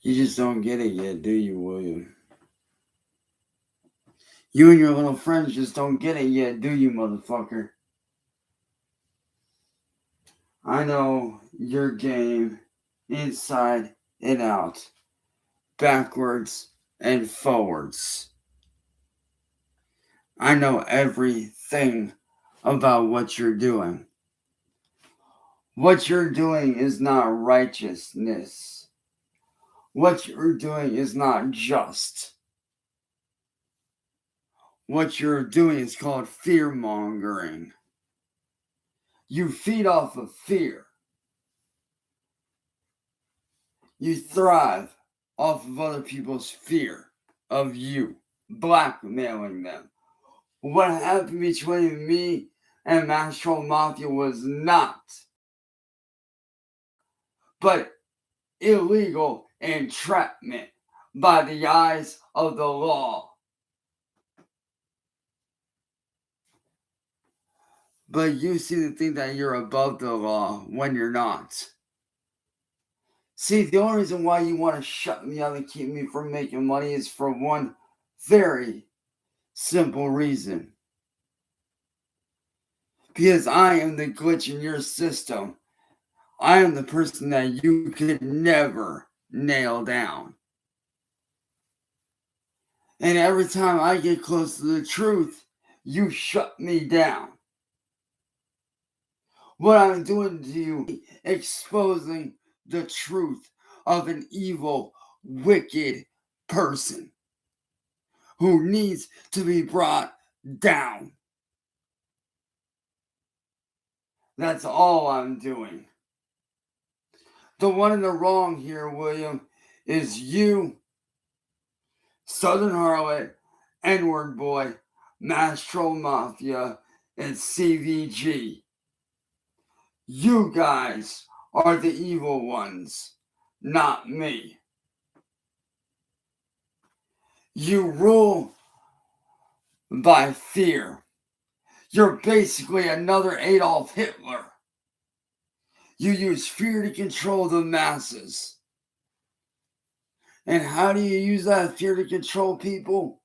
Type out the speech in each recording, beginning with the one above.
You just don't get it yet, do you, William? You and your little friends just don't get it yet, do you, motherfucker? I know your game inside and out, backwards and forwards. I know everything about what you're doing. What you're doing is not righteousness. What you're doing is not just. What you're doing is called fear mongering. You feed off of fear. You thrive off of other people's fear of you, blackmailing them. What happened between me and Mastro Mafia was not but illegal entrapment by the eyes of the law. But you seem to think that you're above the law when you're not. See, the only reason why you want to shut me up and keep me from making money is for one very simple reason. Because I am the glitch in your system. I am the person that you could never nail down. And every time I get close to the truth, you shut me down. What I'm doing to you, exposing the truth of an evil, wicked person who needs to be brought down. That's all I'm doing. The one in the wrong here, William, is you, Southern Harlot, N-word boy, Mastro Mafia, and CVG. You guys are the evil ones, not me. You rule by fear. You're basically another Adolf Hitler. You use fear to control the masses. And how do you use that fear to control people?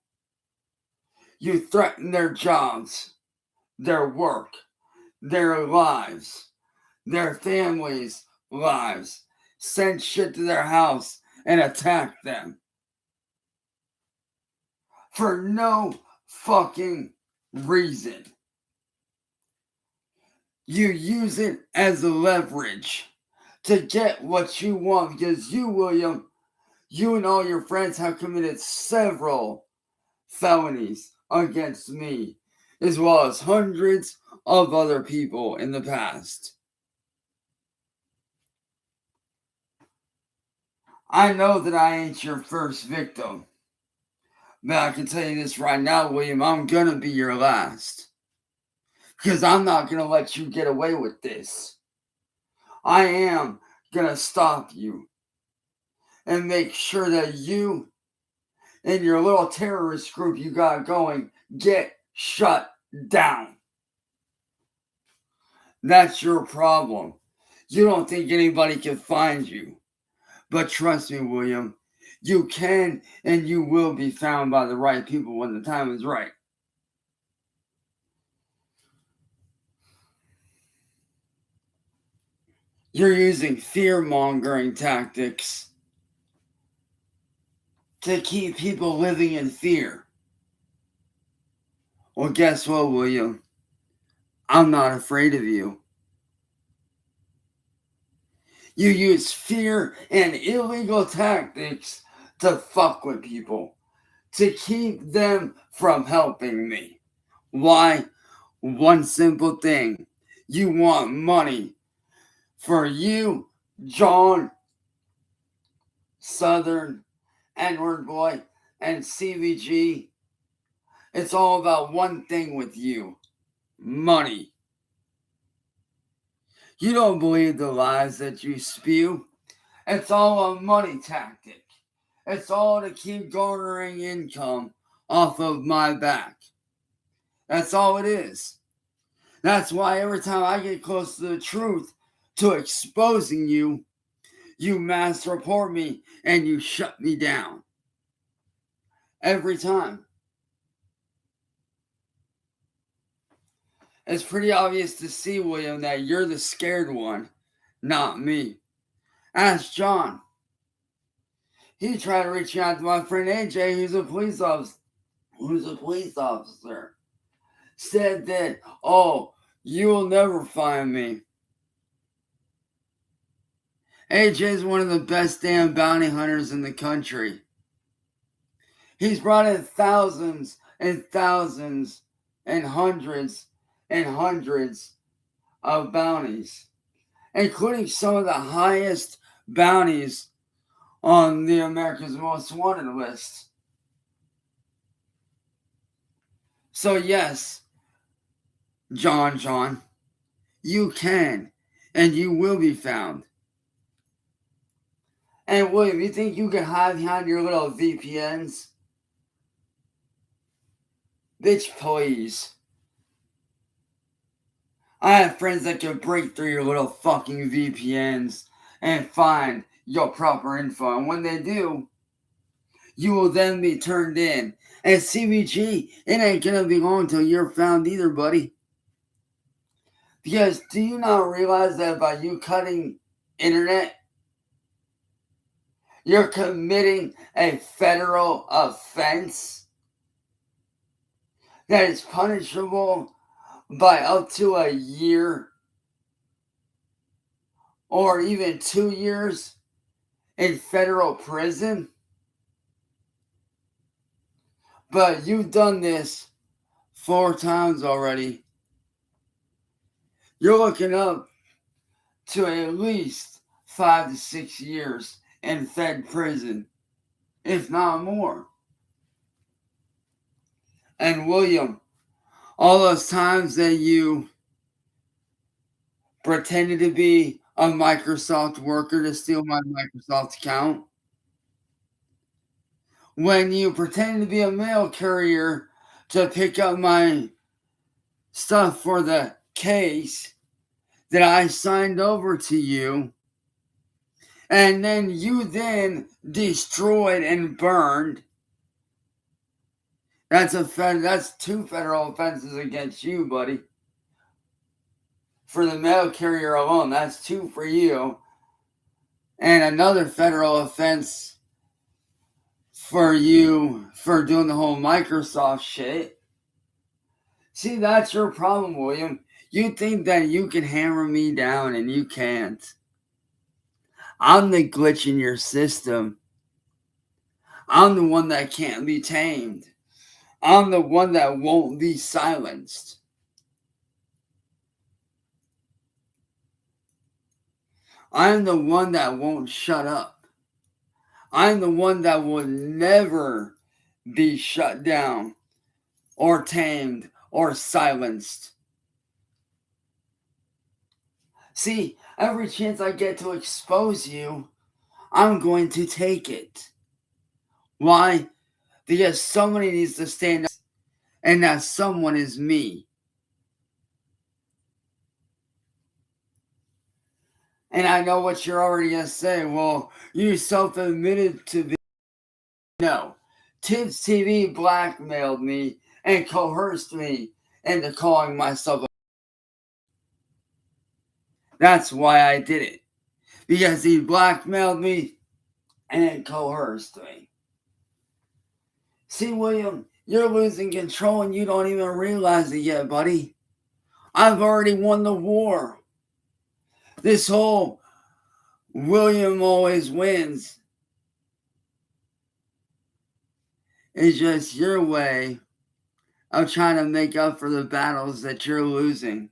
You threaten their jobs, their work, their lives, their families' lives. Send shit to their house and attack them. For no fucking reason. You use it as a leverage to get what you want because you, William, you and all your friends have committed several felonies against me, as well as hundreds of other people in the past. I know that I ain't your first victim, but I can tell you this right now, William, I'm gonna be your last. Because I'm not gonna let you get away with this. I am gonna stop you and make sure that you and your little terrorist group you got going get shut down. That's your problem. You don't think anybody can find you. But trust me, William, you can and you will be found by the right people when the time is right. You're using fear-mongering tactics to keep people living in fear. Well, guess what, William? I'm not afraid of you. You use fear and illegal tactics to fuck with people, to keep them from helping me. Why? One simple thing. You want money. For you, John, Southern, N-word boy, and CVG, it's all about one thing with you. Money. You don't believe the lies that you spew. It's all a money tactic. It's all to keep garnering income off of my back. That's all it is. That's why every time I get close to the truth, to exposing you, You mass report me and you shut me down. Every time. It's pretty obvious to see, William, that you're the scared one, not me. Ask John. He tried to reach out to my friend AJ, who's a police officer. Said that, oh, you'll never find me. AJ is one of the best damn bounty hunters in the country. He's brought in thousands and thousands and hundreds of bounties, including some of the highest bounties on the America's Most Wanted list. So yes, John, you can and you will be found. And William, you think you can hide behind your little VPNs? Bitch, please. I have friends that can break through your little fucking VPNs and find your proper info. And when they do, you will then be turned in. And CBG, it ain't gonna be long till you're found either, buddy. Because do you not realize that by you cutting internet, you're committing a federal offense that is punishable by up to a year or even 2 years in federal prison? But you've done this 4 times already. You're looking up to at least 5 to 6 years in Fed prison, if not more. And William, all those times that you pretended to be a Microsoft worker to steal my Microsoft account, when you pretended to be a mail courier to pick up my stuff for the case that I signed over to you, and then you then destroyed and burned. That's 2 federal offenses against you, buddy. For the mail carrier alone, that's 2 for you. And another federal offense for you for doing the whole Microsoft shit. See, that's your problem, William. You think that you can hammer me down, and you can't. I'm the glitch in your system. I'm the one that can't be tamed. I'm the one that won't be silenced. I'm the one that won't shut up. I'm the one that will never be shut down or tamed or silenced. See, every chance I get to expose you, I'm going to take it. Why? Because somebody needs to stand up, and that someone is me. And I know what you're already going to say. Well, you self-admitted to be. No. Tibbs TV blackmailed me and coerced me into calling myself a. That's why I did it. Because he blackmailed me and coerced me. See, William, you're losing control and you don't even realize it yet, buddy. I've already won the war. This whole William always wins is just your way of trying to make up for the battles that you're losing.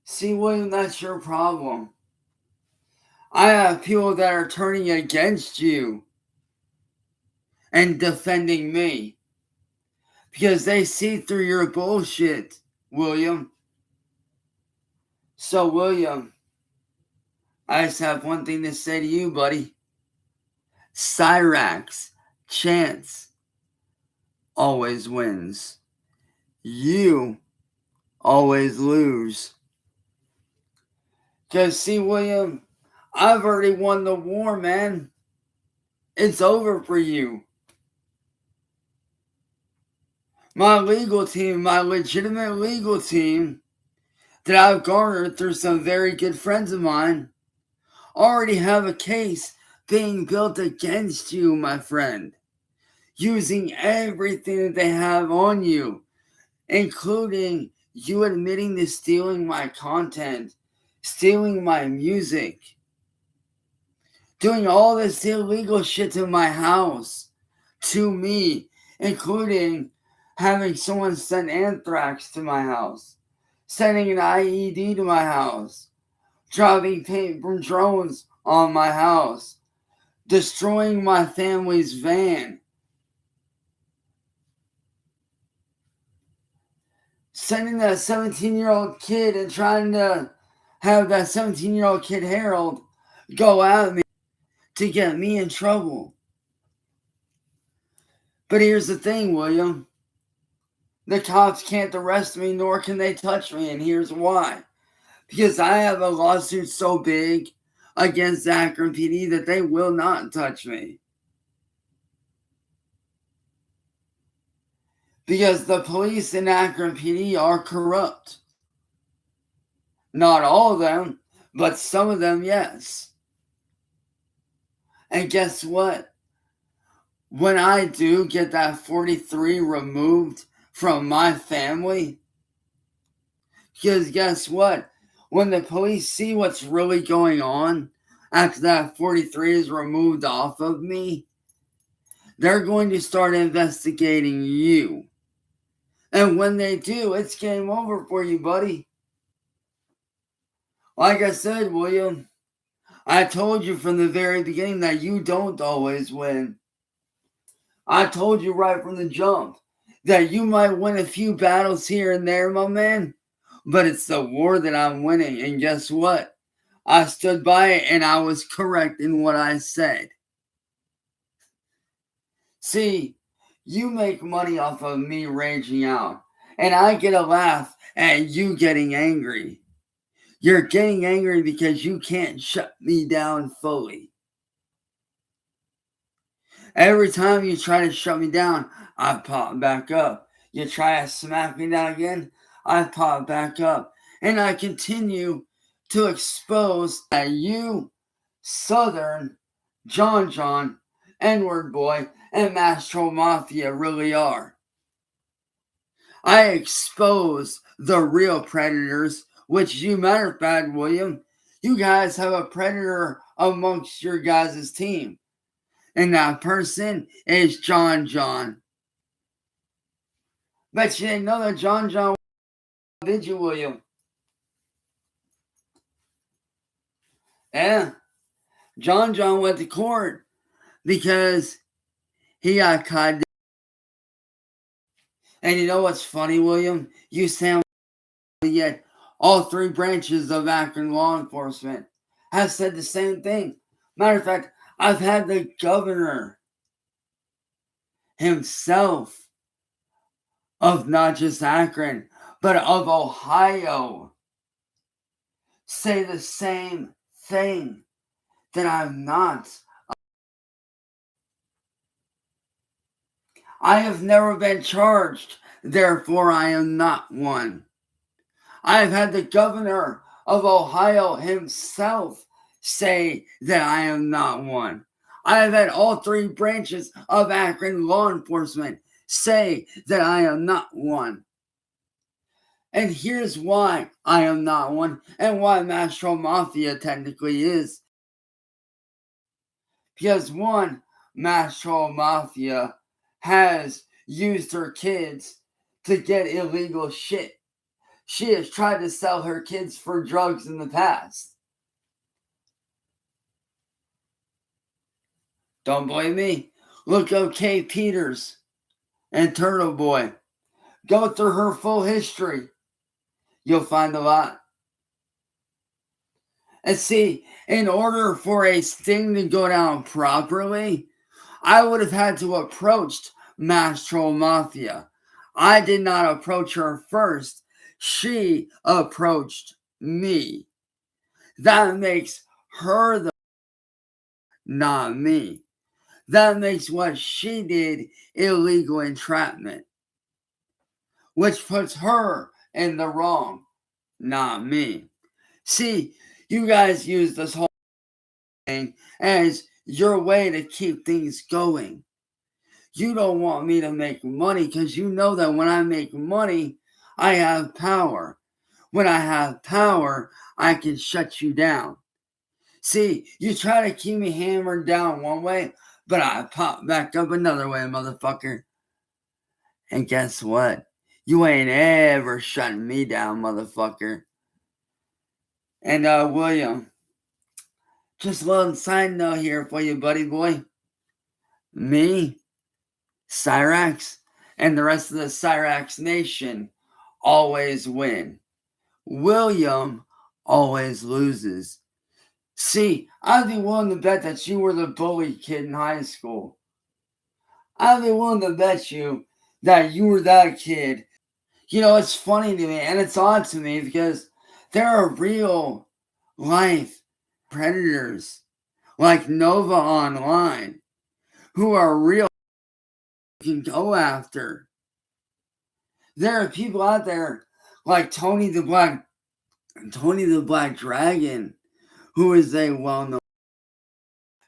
See, William, that's your problem. I have people that are turning against you and defending me because they see through your bullshit, William. So, William, I just have one thing to say to you, buddy. Cyraxx, chance, always wins. You always lose. Because, see, William, I've already won the war, man. It's over for you. My legal team, my legitimate legal team that I've garnered through some very good friends of mine, already have a case being built against you, my friend, using everything that they have on you, including you admitting to stealing my content, stealing my music, doing all this illegal shit to my house, to me, including having someone send anthrax to my house, sending an IED to my house, dropping paint from drones on my house, destroying my family's van, sending that 17-year-old kid and trying to have that 17-year-old kid Harold go at me to get me in trouble. But here's the thing, William. The cops can't arrest me, nor can they touch me, and here's why. Because I have a lawsuit so big against Akron PD that they will not touch me. Because the police in Akron PD are corrupt. Not all of them, but some of them, yes. And guess what? When I do get that 43 removed from my family, because guess what? When the police see what's really going on after that 43 is removed off of me, they're going to start investigating you. And when they do, it's game over for you, buddy. Like I said, William, I told you from the very beginning that you don't always win. I told you right from the jump that you might win a few battles here and there, my man, but it's the war that I'm winning. And guess what? I stood by it and I was correct in what I said. See, you make money off of me raging out, and I get a laugh at you getting angry. You're getting angry because you can't shut me down fully. Every time you try to shut me down, I pop back up. You try to smack me down again, I pop back up. And I continue to expose that you, Southern, John, N-word boy, and Mastro Mafia really are. I expose the real predators, which you, matter of fact, William, you guys have a predator amongst your guys' team. And that person is John. Bet you didn't know that John, did you, William? Yeah. John went to court because he got caught. And you know what's funny, William? You sound yet all three branches of Akron law enforcement have said the same thing. Matter of fact, I've had the governor himself of not just Akron, but of Ohio say the same thing, that I'm not. I have never been charged, therefore I am not one. I have had the governor of Ohio himself say that I am not one. I have had all three branches of Akron law enforcement say that I am not one. And here's why I am not one, and why Mastro Mafia technically is. Because one, Mastro Mafia has used her kids to get illegal shit. She has tried to sell her kids for drugs in the past. Don't blame me. Look up Kay Peters and Turtle Boy. Go through her full history. You'll find a lot. And see, in order for a sting to go down properly, I would have had to approach Mastro Mafia. I did not approach her first. She approached me. That makes her the not me. That makes what she did illegal entrapment, which puts her in the wrong, not me. See, you guys use this whole thing as your way to keep things going. You don't want me to make money because you know that when I make money, I have power. When I have power, I can shut you down. See, you try to keep me hammered down one way, but I pop back up another way, motherfucker. And guess what? You ain't ever shutting me down, motherfucker. And William, just a little side note here for you, buddy boy. Me, Cyraxx, and the rest of the Cyraxx Nation always win. William always loses. See, I'd be willing to bet that you were the bully kid in high school. I'd be willing to bet you that you were that kid. You know, it's funny to me and it's odd to me because there are real life predators like Nova Online who are real you can go after. There are people out there like Tony the Black Dragon, who is a well-known.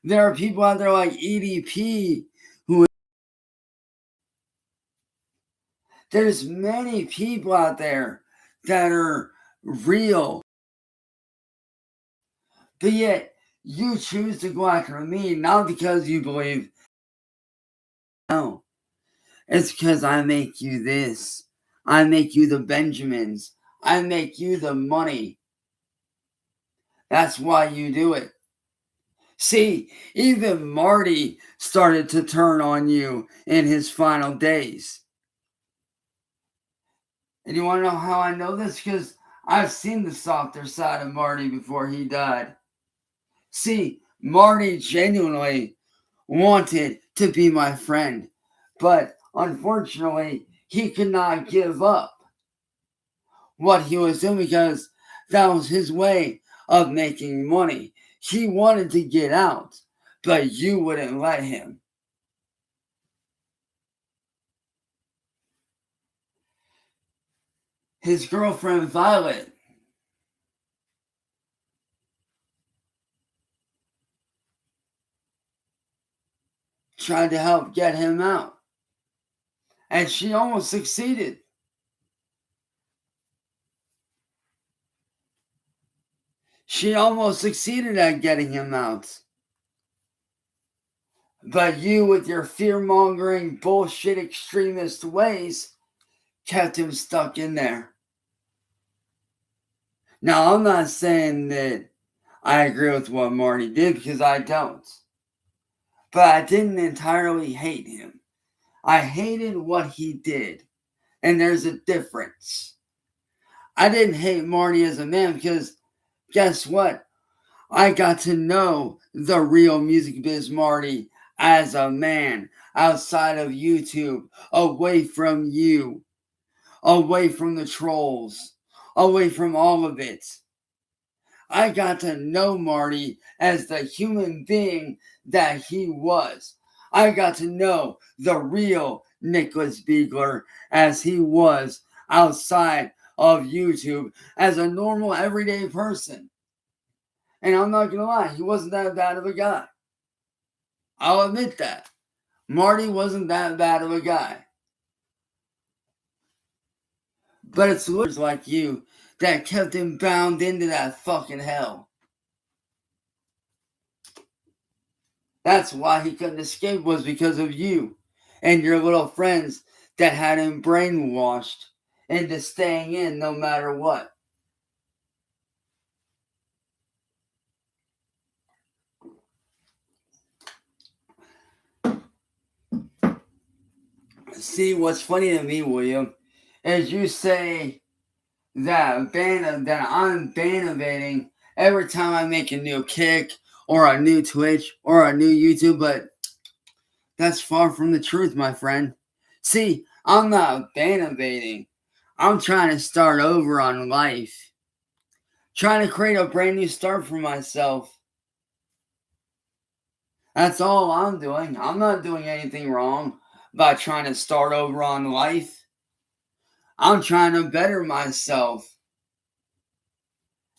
There are people out there like EDP, who. There's many people out there that are real, but yet you choose to go after me not because you believe. No, it's because I make you this. I make you the Benjamins. I make you the money. That's why you do it. See, even Marty started to turn on you in his final days. And you want to know how I know this? Because I've seen the softer side of Marty before he died. See, Marty genuinely wanted to be my friend, but unfortunately, he could not give up what he was doing because that was his way of making money. He wanted to get out, but you wouldn't let him. His girlfriend, Violet, tried to help get him out, and she almost succeeded. She almost succeeded at getting him out. But you, with your fear-mongering, bullshit extremist ways, kept him stuck in there. Now, I'm not saying that I agree with what Marty did because I don't. But I didn't entirely hate him. I hated what he did. And there's a difference. I didn't hate Marty as a man because guess what? I got to know the real Music Biz Marty as a man outside of YouTube, away from you, away from the trolls, away from all of it. I got to know Marty as the human being that he was. I got to know the real Nicholas Beegler as he was outside of YouTube as a normal everyday person. And I'm not going to lie, he wasn't that bad of a guy. I'll admit that. Marty wasn't that bad of a guy. But it's losers like you that kept him bound into that fucking hell. That's why he couldn't escape, was because of you and your little friends that had him brainwashed into staying in no matter what. See, what's funny to me, William, is you say that I'm ban evading every time I make a new kick or a new Twitch or a new YouTube, but that's far from the truth, my friend. See, I'm not ban evading. I'm trying to start over on life. Trying to create a brand new start for myself. That's all I'm doing. I'm not doing anything wrong by trying to start over on life. I'm trying to better myself.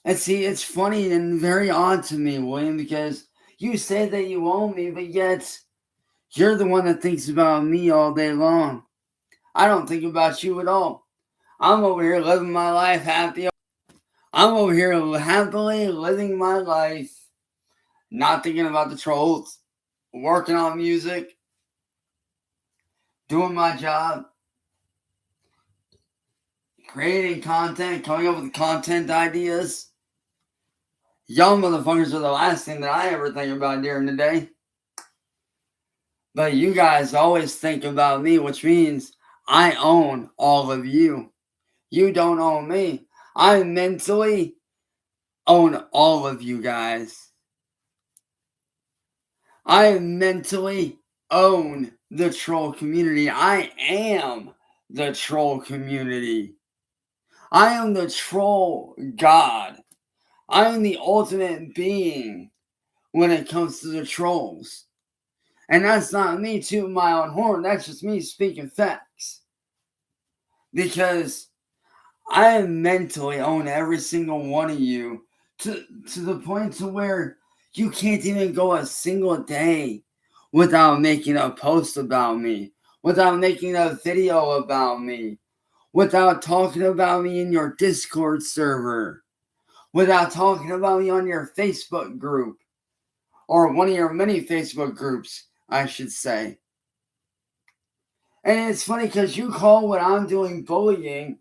And see, it's funny and very odd to me, William, because you say that you own me, but yet you're the one that thinks about me all day long. I don't think about you at all. I'm over here living my life happy. I'm over here happily living my life, not thinking about the trolls, working on music, doing my job, creating content, coming up with content ideas. Y'all motherfuckers are the last thing that I ever think about during the day. But you guys always think about me, which means I own all of you. You don't own me. I mentally own all of you guys. I mentally own the troll community. I am the troll community. I am the troll god. I am the ultimate being when it comes to the trolls. And that's not me tooting my own horn. That's just me speaking facts. Because I mentally own every single one of you to the point to where you can't even go a single day without making a post about me, without making a video about me, without talking about me in your Discord server, without talking about me on your Facebook group, or one of your many Facebook groups, I should say. And it's funny because you call what I'm doing bullying,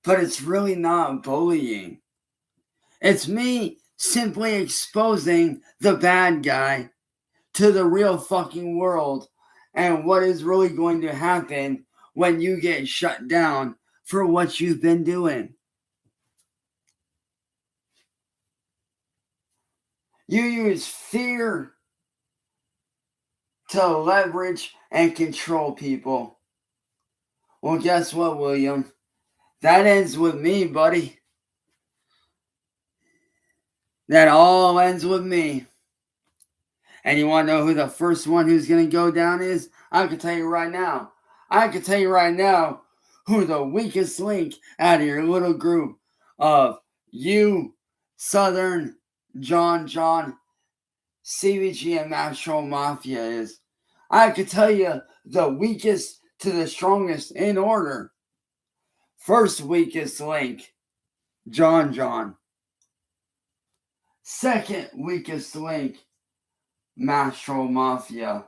but it's really not bullying. It's me simply exposing the bad guy to the real fucking world and what is really going to happen when you get shut down for what you've been doing. You use fear to leverage and control people. Well, guess what, William? That ends with me, buddy. That all ends with me. And you want to know who the first one who's going to go down is? I can tell you right now. I can tell you right now who the weakest link out of your little group of you, Southern, John, CVG, and Mastro Mafia is. I could tell you the weakest to the strongest in order. First weakest link, John. Second weakest link, Mastro Mafia.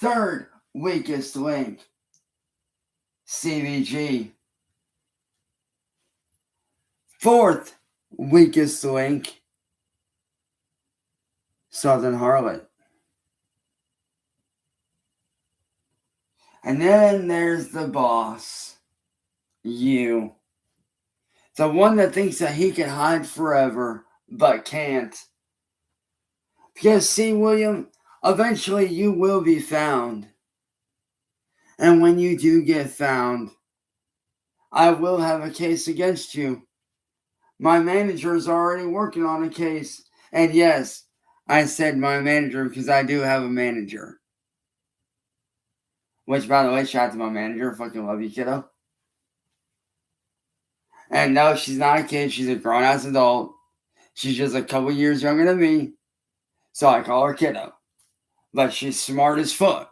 Third weakest link, CVG. Fourth weakest link, Southern Harlot. And then there's the boss, you. The one that thinks that he can hide forever, but can't. Because, see, William, eventually you will be found. And when you do get found, I will have a case against you. My manager is already working on a case. And yes, I said my manager because I do have a manager. Which, by the way, shout out to my manager. Fucking love you, kiddo. And no, she's not a kid. She's a grown-ass adult. She's just a couple years younger than me. So I call her kiddo. But she's smart as fuck.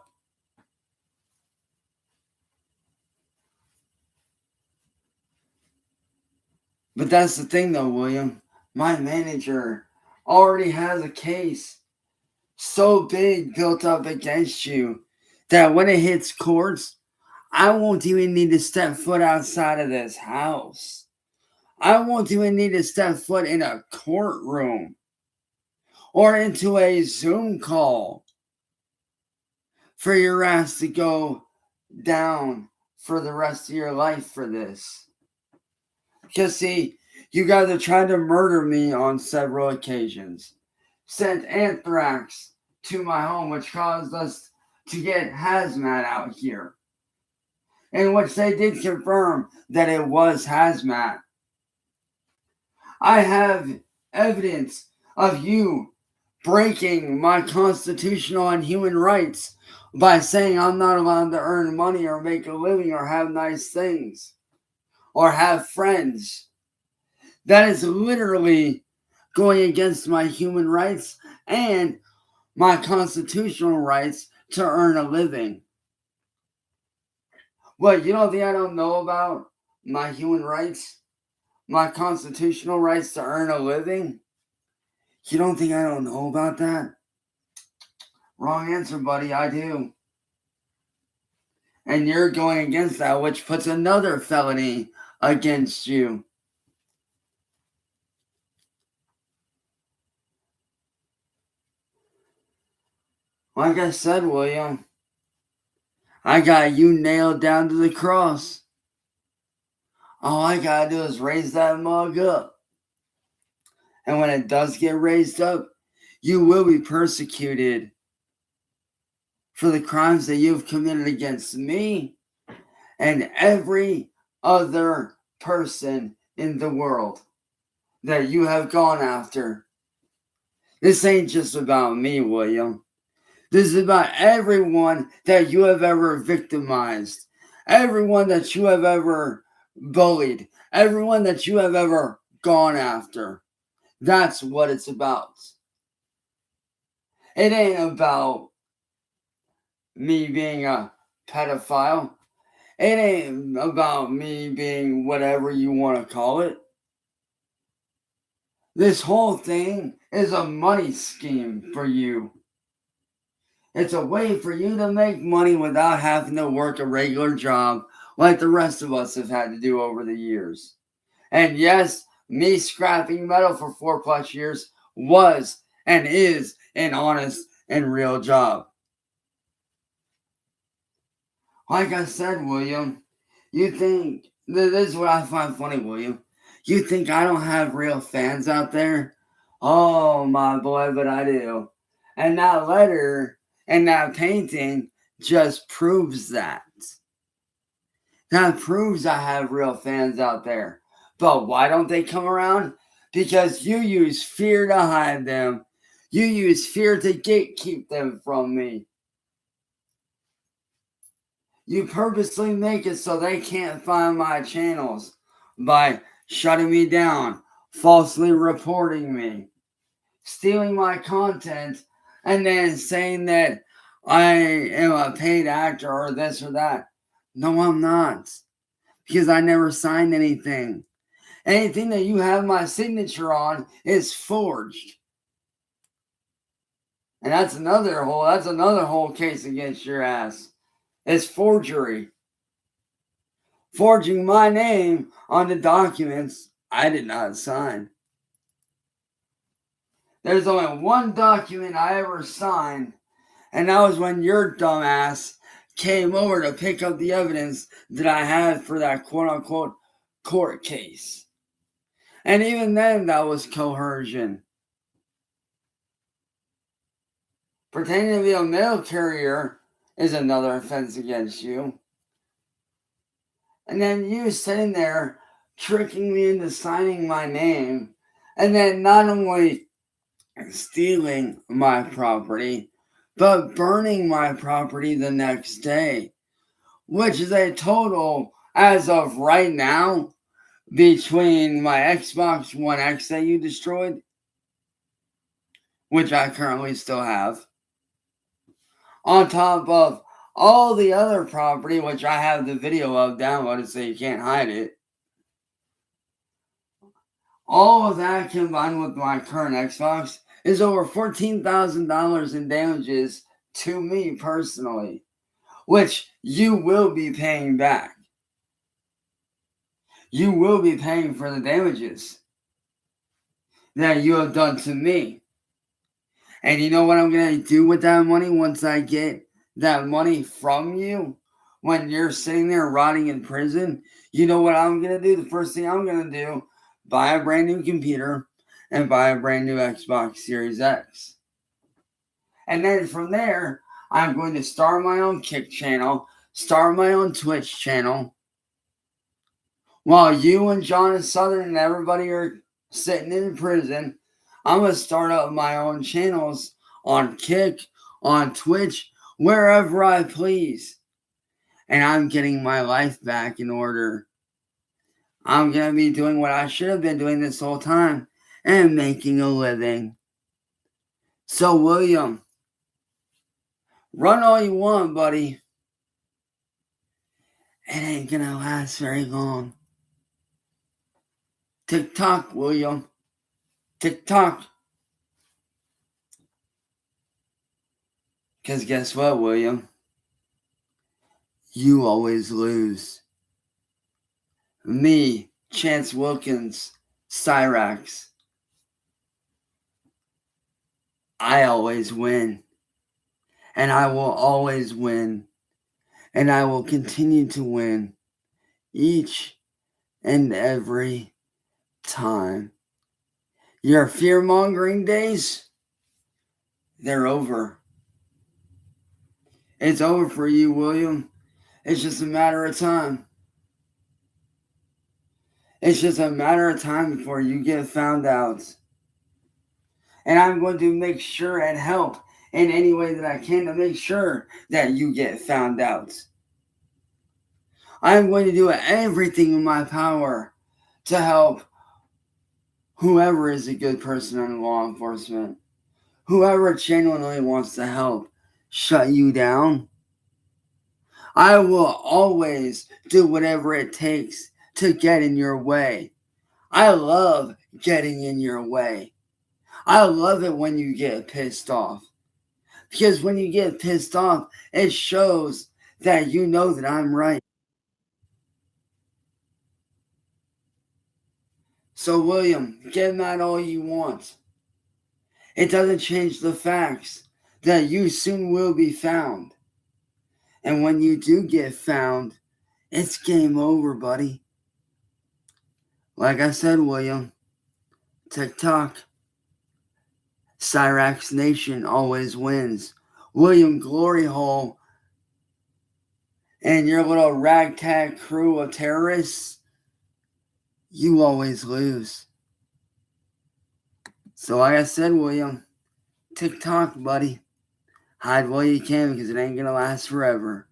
But that's the thing though, William. My manager already has a case so big built up against you that when it hits courts, I won't even need to step foot outside of this house. I won't even need to step foot in a courtroom or into a Zoom call for your ass to go down for the rest of your life for this. Because, see, you guys have tried to murder me on several occasions. Sent anthrax to my home, which caused us to get hazmat out here. In which they did confirm that it was hazmat. I have evidence of you breaking my constitutional and human rights by saying I'm not allowed to earn money or make a living or have nice things or have friends. That is literally going against my human rights and my constitutional rights to earn a living. What, you don't think I don't know about my human rights? My constitutional rights to earn a living? You don't think I don't know about that? Wrong answer, buddy. I do. And you're going against that, which puts another felony against you. Like I said, William, I got you nailed down to the cross. All I gotta do is raise that mug up. And when it does get raised up, you will be persecuted for the crimes that you've committed against me and every other person in the world that you have gone after. This ain't just about me, William. This is about everyone that you have ever victimized, everyone that you have ever bullied, everyone that you have ever gone after. That's what it's about. It ain't about me being a pedophile. It ain't about me being whatever you want to call it. This whole thing is a money scheme for you. It's a way for you to make money without having to work a regular job like the rest of us have had to do over the years. And yes, me scrapping metal for 4+ years was and is an honest and real job. Like I said, William, you think, this is what I find funny, William. You think I don't have real fans out there? Oh, my boy, but I do. And that letter and that painting just proves that. That proves I have real fans out there. But why don't they come around? Because you use fear to hide them. You use fear to gatekeep them from me. You purposely make it so they can't find my channels by shutting me down, falsely reporting me, stealing my content, and then saying that I am a paid actor or this or that. No, I'm not. Because I never signed anything. Anything that you have my signature on is forged. And that's another whole case against your ass. It's forgery. Forging my name on the documents I did not sign. There's only one document I ever signed, and that was when your dumbass came over to pick up the evidence that I had for that quote-unquote court case. And even then, that was coercion. Pretending to be a mail carrier is another offense against you. And then you sitting there tricking me into signing my name, and then not only stealing my property, but burning my property the next day, which is a total, as of right now, between my Xbox One X that you destroyed, which I currently still have, on top of all the other property, which I have the video of downloaded so you can't hide it. All of that combined with my current Xbox is over $14,000 in damages to me personally, which you will be paying back. You will be paying for the damages that you have done to me. And you know what I'm going to do with that money once I get that money from you? When you're sitting there rotting in prison, you know what I'm going to do? The first thing I'm going to do, buy a brand new computer and buy a brand new Xbox Series X. And then from there, I'm going to start my own Kick channel, start my own Twitch channel. While you and John and Southern and everybody are sitting in prison, I'm going to start up my own channels on Kick, on Twitch, wherever I please. And I'm getting my life back in order. I'm going to be doing what I should have been doing this whole time and making a living. So, William, run all you want, buddy. It ain't going to last very long. Tick-tock, William. Tick-tock. Because guess what, William? You always lose. Me, Chance Wilkins, Cyraxx. I always win. And I will always win. And I will continue to win each and every time. Your fear-mongering days, they're over. It's over for you, William. It's just a matter of time. It's just a matter of time before you get found out. And I'm going to make sure and help in any way that I can to make sure that you get found out. I'm going to do everything in my power to help whoever is a good person in law enforcement, whoever genuinely wants to help shut you down. I will always do whatever it takes to get in your way. I love getting in your way. I love it when you get pissed off. Because when you get pissed off, it shows that you know that I'm right. So, William, get mad all you want. It doesn't change the facts that you soon will be found. And when you do get found, it's game over, buddy. Like I said, William, TikTok, Cyraxx Nation always wins. William Glory Hole and your little ragtag crew of terrorists, you always lose. So like I said, William, TikTok, buddy. Hide while you can because it ain't going to last forever.